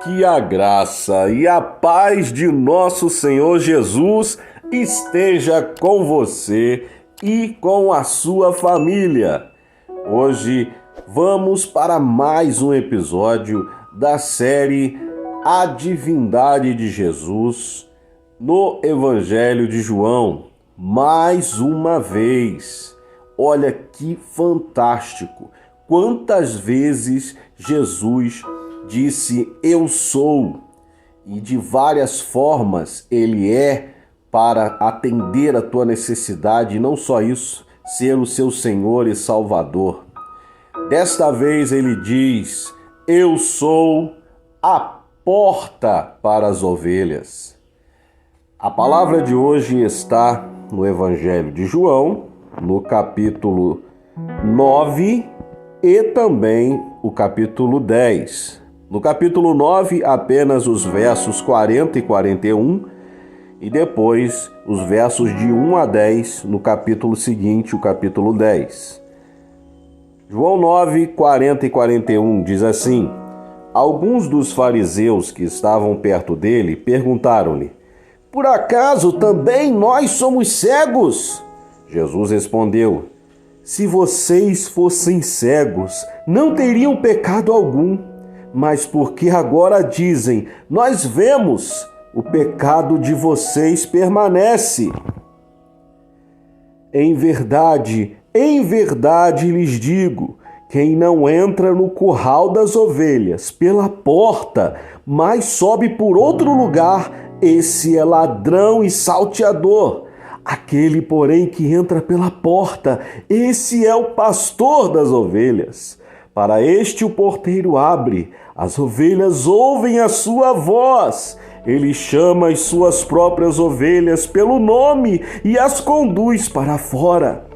Que a graça e a paz de nosso Senhor Jesus esteja com você e com a sua família. Hoje vamos para mais um episódio da série A Divindade de Jesus no Evangelho de João. Mais uma vez, olha que fantástico! Quantas vezes Jesus disse eu sou, e de várias formas ele é para atender a tua necessidade, e não só isso, ser o seu Senhor e Salvador. Desta vez ele diz, eu sou a porta para as ovelhas. A palavra de hoje está no Evangelho de João, no capítulo 9 e também o capítulo 10. No capítulo 9, apenas os versos 40 e 41, e depois os versos de 1 a 10 no capítulo seguinte, o capítulo 10. João 9, 40 e 41 diz assim: alguns dos fariseus que estavam perto dele perguntaram-lhe, por acaso também nós somos cegos? Jesus respondeu, se vocês fossem cegos, não teriam pecado algum. Mas porque agora dizem, nós vemos, o pecado de vocês permanece. Em verdade lhes digo, quem não entra no curral das ovelhas pela porta, mas sobe por outro lugar, esse é ladrão e salteador. Aquele, porém, que entra pela porta, esse é o pastor das ovelhas. Para este o porteiro abre, as ovelhas ouvem a sua voz. Ele chama as suas próprias ovelhas pelo nome e as conduz para fora.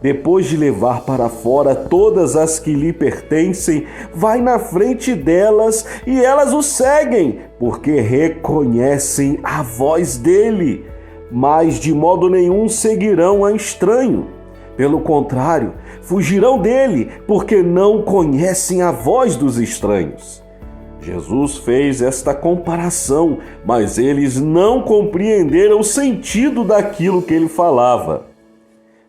Depois de levar para fora todas as que lhe pertencem, vai na frente delas e elas o seguem, porque reconhecem a voz dele. Mas de modo nenhum seguirão a estranho. Pelo contrário, fugirão dele, porque não conhecem a voz dos estranhos. Jesus fez esta comparação, mas eles não compreenderam o sentido daquilo que ele falava.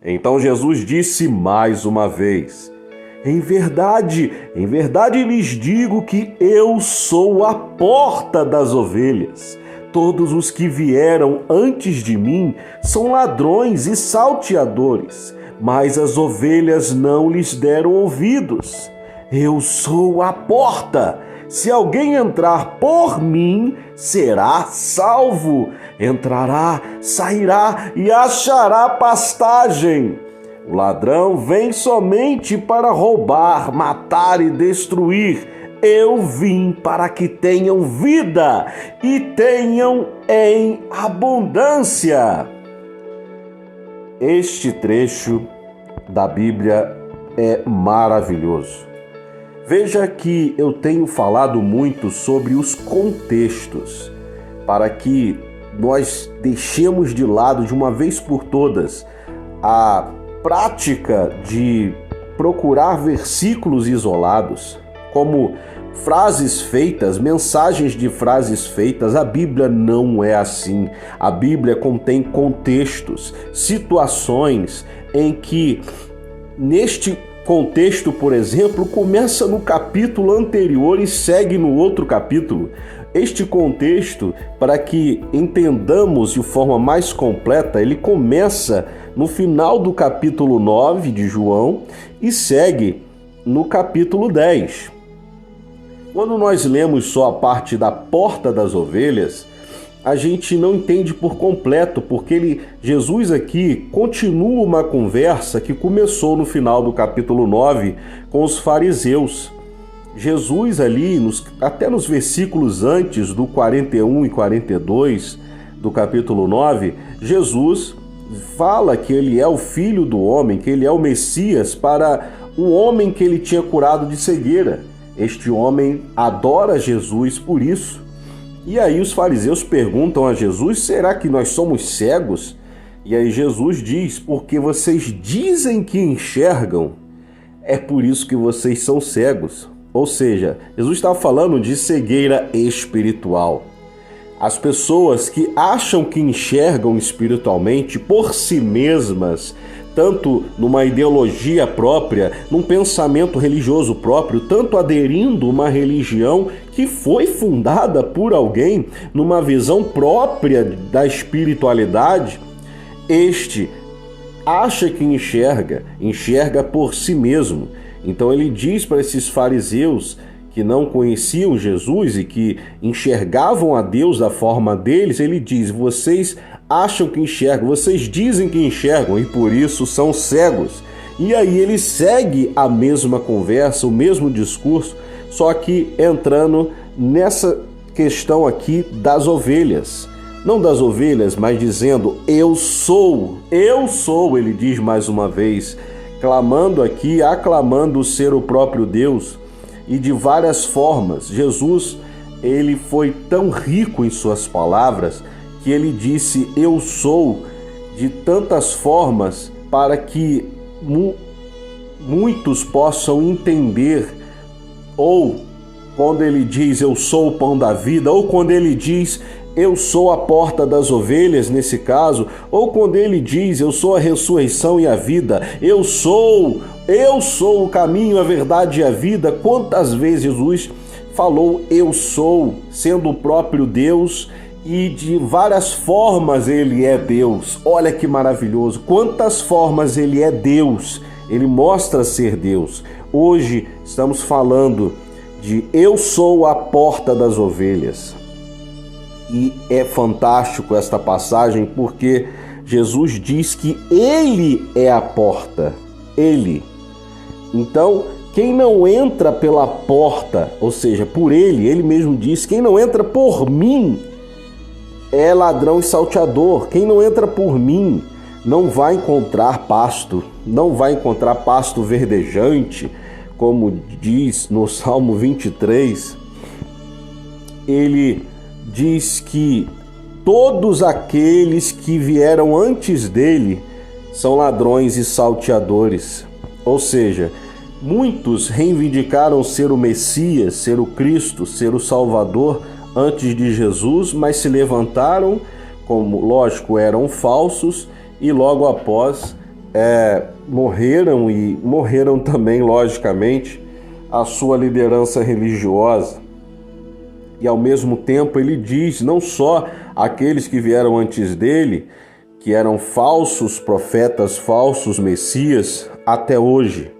Então Jesus disse mais uma vez, em verdade lhes digo que eu sou a porta das ovelhas. Todos os que vieram antes de mim são ladrões e salteadores, mas as ovelhas não lhes deram ouvidos. Eu sou a porta. Se alguém entrar por mim, será salvo. Entrará, sairá e achará pastagem. O ladrão vem somente para roubar, matar e destruir. Eu vim para que tenham vida e tenham em abundância. Este trecho da Bíblia é maravilhoso. Veja que eu tenho falado muito sobre os contextos, para que nós deixemos de lado de uma vez por todas a prática de procurar versículos isolados, como frases feitas, mensagens de frases feitas. A Bíblia não é assim. A Bíblia contém contextos, situações em que, neste contexto, por exemplo, começa no capítulo anterior e segue no outro capítulo. Este contexto, para que entendamos de forma mais completa, ele começa no final do capítulo 9 de João e segue no capítulo 10. Quando nós lemos só a parte da porta das ovelhas, a gente não entende por completo, porque Jesus aqui continua uma conversa que começou no final do capítulo 9 com os fariseus. Jesus ali, até nos versículos antes do 41 e 42 do capítulo 9, Jesus fala que ele é o Filho do Homem, que ele é o Messias para um homem que ele tinha curado de cegueira. Este homem adora Jesus por isso. E aí os fariseus perguntam a Jesus, será que nós somos cegos? E aí Jesus diz, porque vocês dizem que enxergam, é por isso que vocês são cegos. Ou seja, Jesus estava falando de cegueira espiritual. As pessoas que acham que enxergam espiritualmente por si mesmas, tanto numa ideologia própria, num pensamento religioso próprio, tanto aderindo a uma religião que foi fundada por alguém, numa visão própria da espiritualidade, este acha que enxerga por si mesmo. Então ele diz para esses fariseus que não conheciam Jesus e que enxergavam a Deus da forma deles, ele diz: vocês acham que enxergam, vocês dizem que enxergam e por isso são cegos. E aí ele segue a mesma conversa, o mesmo discurso, só que entrando nessa questão aqui das ovelhas. Não das ovelhas, mas dizendo: eu sou, ele diz mais uma vez, clamando aqui, aclamando ser o próprio Deus. E de várias formas, Jesus, ele foi tão rico em suas palavras que ele disse eu sou de tantas formas para que muitos possam entender, ou quando ele diz eu sou o pão da vida, ou quando ele diz eu sou a porta das ovelhas, nesse caso, ou quando ele diz eu sou a ressurreição e a vida, eu sou o caminho, a verdade e a vida. Quantas vezes Jesus falou eu sou, sendo o próprio Deus, e de várias formas ele é Deus. Olha que maravilhoso, quantas formas ele é Deus, ele mostra ser Deus. Hoje estamos falando de eu sou a porta das ovelhas. E é fantástico esta passagem porque Jesus diz que ele é a porta, ele. Então, quem não entra pela porta, ou seja, por ele mesmo diz, quem não entra por mim é ladrão e salteador. Quem não entra por mim não vai encontrar pasto, não vai encontrar pasto verdejante, como diz no Salmo 23. Ele diz que todos aqueles que vieram antes dele são ladrões e salteadores. Ou seja, muitos reivindicaram ser o Messias, ser o Cristo, ser o Salvador antes de Jesus, mas se levantaram, como lógico eram falsos, e logo após morreram, e morreram também, logicamente, a sua liderança religiosa. E ao mesmo tempo ele diz, não só aqueles que vieram antes dele, que eram falsos profetas, falsos messias, até hoje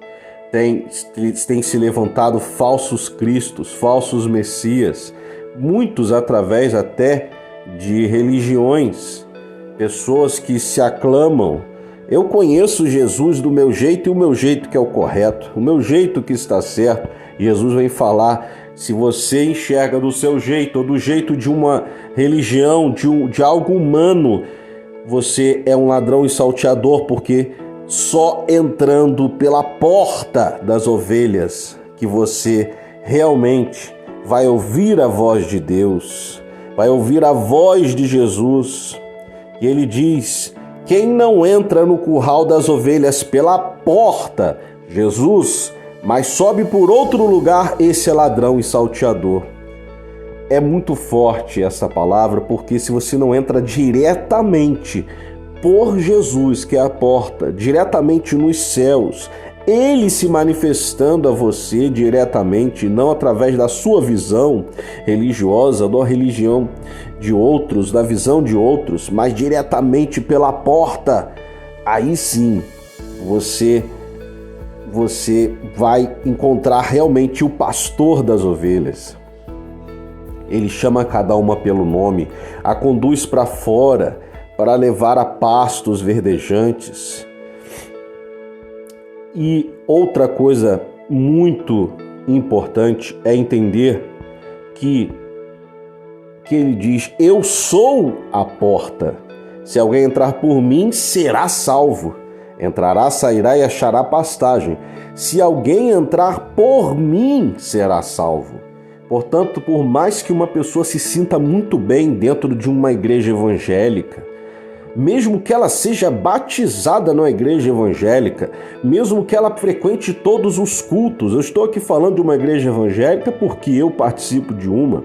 tem se levantado falsos cristos, falsos messias, muitos através até de religiões, pessoas que se aclamam: eu conheço Jesus do meu jeito e o meu jeito que é o correto, o meu jeito que está certo. Jesus vem falar: se você enxerga do seu jeito ou do jeito de uma religião, de algo humano, você é um ladrão e salteador, porque só entrando pela porta das ovelhas que você realmente vai ouvir a voz de Deus, vai ouvir a voz de Jesus. E ele diz: quem não entra no curral das ovelhas pela porta, Jesus, mas sobe por outro lugar, esse é ladrão e salteador. É muito forte essa palavra, porque se você não entra diretamente por Jesus, que é a porta, diretamente nos céus, ele se manifestando a você diretamente, não através da sua visão religiosa, da religião de outros, da visão de outros, mas diretamente pela porta, aí sim você vai encontrar realmente o pastor das ovelhas. Ele chama cada uma pelo nome, a conduz para fora para levar a pastos verdejantes. E outra coisa muito importante é entender que ele diz: eu sou a porta. Se alguém entrar por mim, será salvo. Entrará, sairá e achará pastagem. Se alguém entrar por mim, será salvo. Portanto, por mais que uma pessoa se sinta muito bem dentro de uma igreja evangélica, mesmo que ela seja batizada na igreja evangélica, mesmo que ela frequente todos os cultos. Eu estou aqui falando de uma igreja evangélica porque eu participo de uma,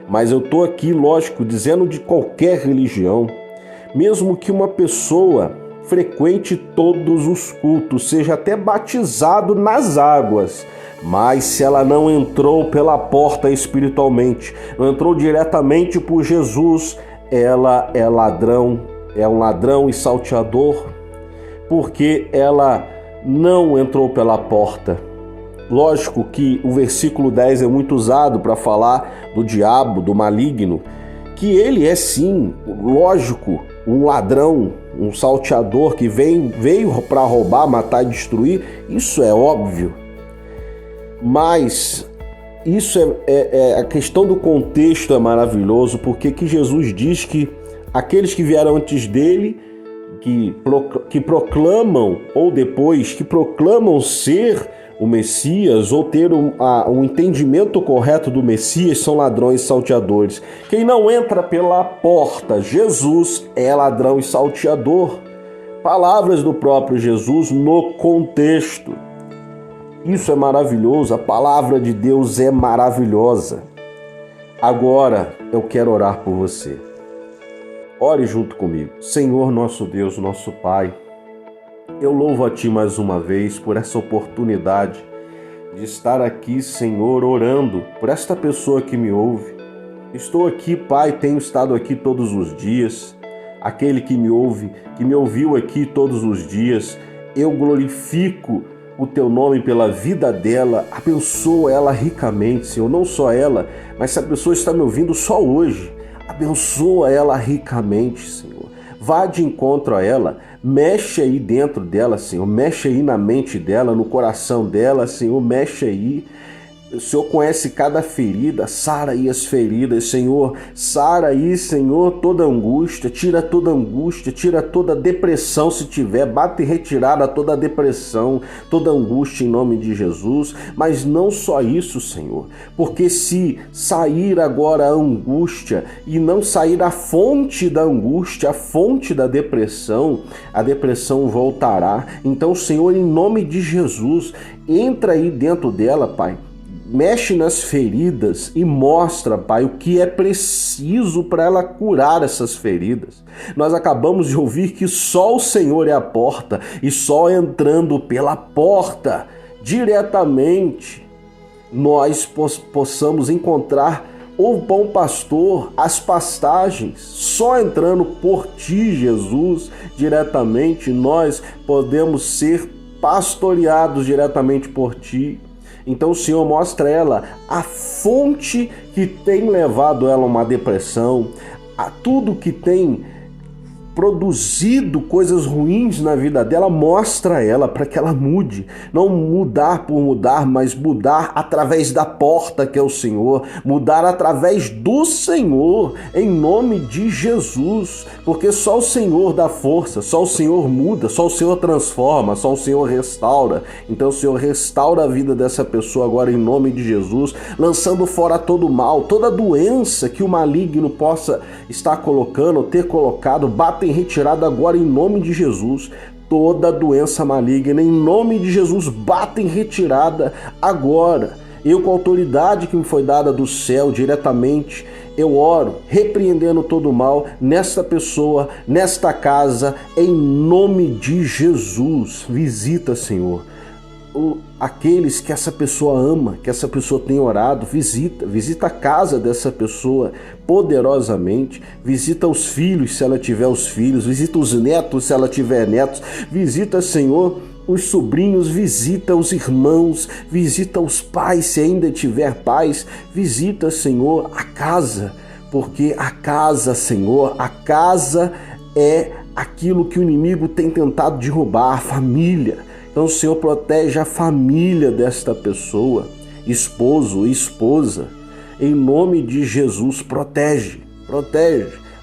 mas eu estou aqui, lógico, dizendo de qualquer religião. Mesmo que uma pessoa frequente todos os cultos, seja até batizado nas águas, mas se ela não entrou pela porta espiritualmente, não entrou diretamente por Jesus, ela é ladrão, é um ladrão e salteador, porque ela não entrou pela porta. Lógico que o versículo 10 é muito usado para falar do diabo, do maligno, que ele é sim, lógico, um ladrão, um salteador que veio para roubar, matar e destruir, isso é óbvio. Mas isso a questão do contexto é maravilhoso, porque que Jesus diz que aqueles que vieram antes dele, que proclamam, ou depois, que proclamam ser o Messias ou ter um entendimento correto do Messias, são ladrões e salteadores. Quem não entra pela porta, Jesus, é ladrão e salteador. Palavras do próprio Jesus no contexto. Isso é maravilhoso, a palavra de Deus é maravilhosa. Agora eu quero orar por você. Ore junto comigo. Senhor nosso Deus, nosso Pai, eu louvo a Ti mais uma vez por essa oportunidade de estar aqui, Senhor, orando por esta pessoa que me ouve. Estou aqui, Pai, tenho estado aqui todos os dias. Aquele que me ouve, que me ouviu aqui todos os dias, eu glorifico o Teu nome pela vida dela, abençoa ela ricamente, Senhor, não só ela, mas se a pessoa está me ouvindo só hoje, abençoa ela ricamente, Senhor. Vá de encontro a ela, mexe aí dentro dela, Senhor, mexe aí na mente dela, no coração dela, Senhor, mexe aí. O Senhor conhece cada ferida, sara aí as feridas, Senhor. Sara aí, Senhor, toda angústia, tira toda depressão se tiver, bate em retirada toda depressão, toda angústia em nome de Jesus. Mas não só isso, Senhor, porque se sair agora a angústia e não sair a fonte da angústia, a fonte da depressão, a depressão voltará. Então, Senhor, em nome de Jesus, entra aí dentro dela, Pai. Mexe nas feridas e mostra, Pai, o que é preciso para ela curar essas feridas. Nós acabamos de ouvir que só o Senhor é a porta e só entrando pela porta diretamente nós possamos encontrar o bom pastor, as pastagens. Só entrando por Ti, Jesus, diretamente nós podemos ser pastoreados diretamente por Ti. Então o Senhor mostra a ela a fonte que tem levado ela a uma depressão, a tudo que tem produzido coisas ruins na vida dela, mostra a ela para que ela mude. Não mudar por mudar, mas mudar através da porta que é o Senhor, mudar através do Senhor, em nome de Jesus, porque só o Senhor dá força, só o Senhor muda, só o Senhor transforma, só o Senhor restaura. Então o Senhor restaura a vida dessa pessoa agora em nome de Jesus, lançando fora todo o mal, toda doença que o maligno possa estar colocando, ter colocado, bata em retirada agora em nome de Jesus. Toda doença maligna em nome de Jesus bata em retirada agora. Eu, com a autoridade que me foi dada do céu diretamente, eu oro repreendendo todo o mal nesta pessoa, nesta casa, em nome de Jesus. Visita, Senhor, aqueles que essa pessoa ama, que essa pessoa tem orado, visita a casa dessa pessoa poderosamente, visita os filhos se ela tiver os filhos, visita os netos se ela tiver netos, visita, Senhor, os sobrinhos, visita os irmãos, visita os pais se ainda tiver pais, visita, Senhor, a casa, porque a casa, Senhor, a casa é aquilo que o inimigo tem tentado derrubar, a família. Então o Senhor protege a família desta pessoa, esposo, esposa, em nome de Jesus, protege.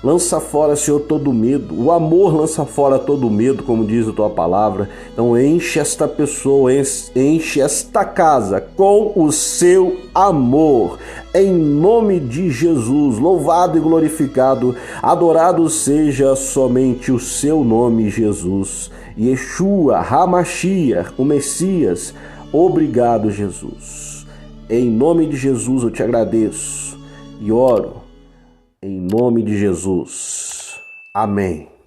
Lança fora, Senhor, todo medo. O amor lança fora todo medo, como diz a tua palavra. Então enche esta pessoa, enche esta casa com o seu amor. Em nome de Jesus, louvado e glorificado, adorado seja somente o seu nome, Jesus. Yeshua, HaMashiach, o Messias. Obrigado, Jesus. Em nome de Jesus eu te agradeço e oro. Em nome de Jesus. Amém.